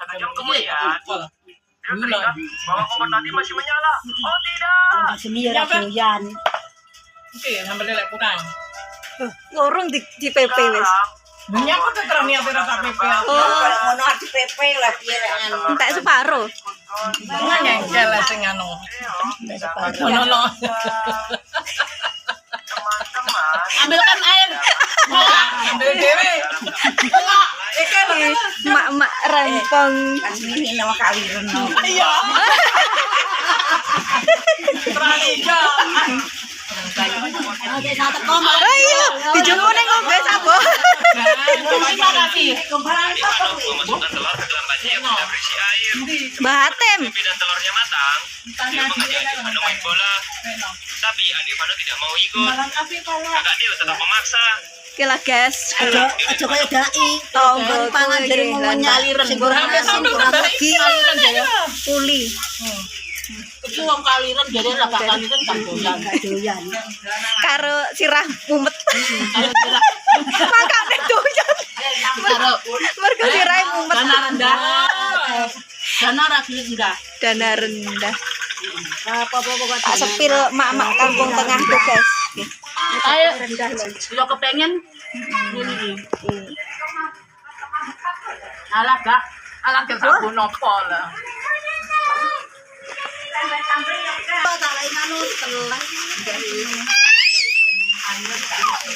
Satu jam kemudian, dia teringat bahwa kompor tadi masih menyala. Oh tidak. Semira doyan. Oke, sambil lelek kurang. Ngurung di PP wis. Dunia kok terus niat rasa PP. Ono ati PP lah piye anu. Entek separuh. Nggak nyengkel sing anu. Ono. Teman-teman, Ambilkan air. Ambil dewe. Ih, mak-mak rempong. Ini nama kali reno. Iya. Praniga. Ayo, dijemput ning ngombe sabo. Terima kasih. Kembaran apa kuwi? memasukkan telur ke dalam panci yang sudah berisi air. Mbah Hatem. Pipi dan telurnya matang, dia mengajak adik Vano main bola. Tapi adik Vano tidak mau ikut. Kakak Nil tetap memaksa. Oke lah guys. Aja kaya dai. Tombol Pangan kuwi jare lan ngomongnya aliran Sampai gorang sampai lagi. aliran ya. kuli. Itu wong kaliran jadi lah kaliran kan doyan. Doyan. Karo sirah mumet. Makane doyan. Karo Mergo sirahe mumet. dana rendah. Dana ragil rendah. Dana rendah. Apa-apa Tak sepil mak-mak kampung tengah tuh guys. Ayo, lo kepengen ini. Alah gak, alah gak sabun nopo lah.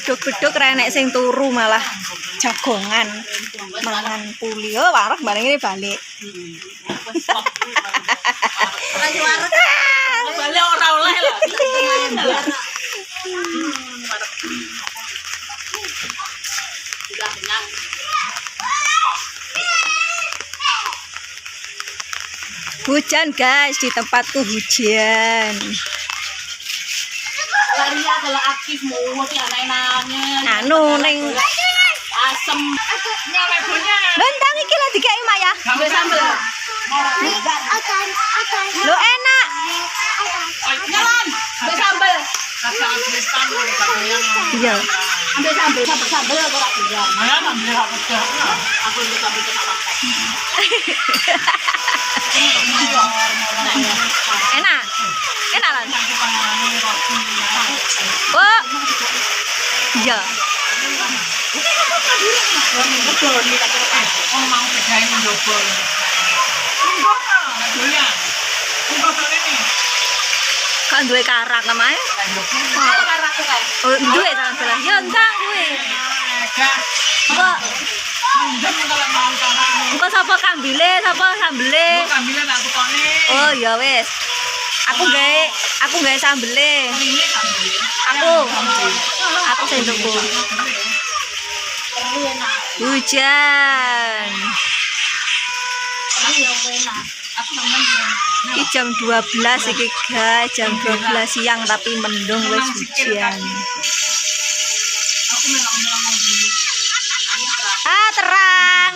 Beduk-beduk renek sing turu malah jagongan mangan puli. Oh, wareg bareng ini balik. Balik ora oleh lah. Sudah kenyang. Hujan guys, di tempatku hujan. Laria kalau aktif mau sih anak-anaknya. Anu ning Asem. Nyamebonya. bentang iki lho dikai mak ya. Sambil sambel. Lo enak. Jalan. Sambil sambel. Rasa asli sambel yang Iya. Ambil sambel kok ora doyan. mana ambil apa sih? Aku udah sambil kenapa? Enak. Enak lan. Oh. Iya. Oh mau pegain njobol. Kan duwe karak namae. Oh, duwe salah. Ya entang kuwi. Engko sapa kambile, sapa sambele? Oh, ya wis. Aku gawe sambele. Aku sing tuku. Hujan. Iki jam 12 iki guys, jam 12 siang tapi mendung wis hujan. Ah, terang.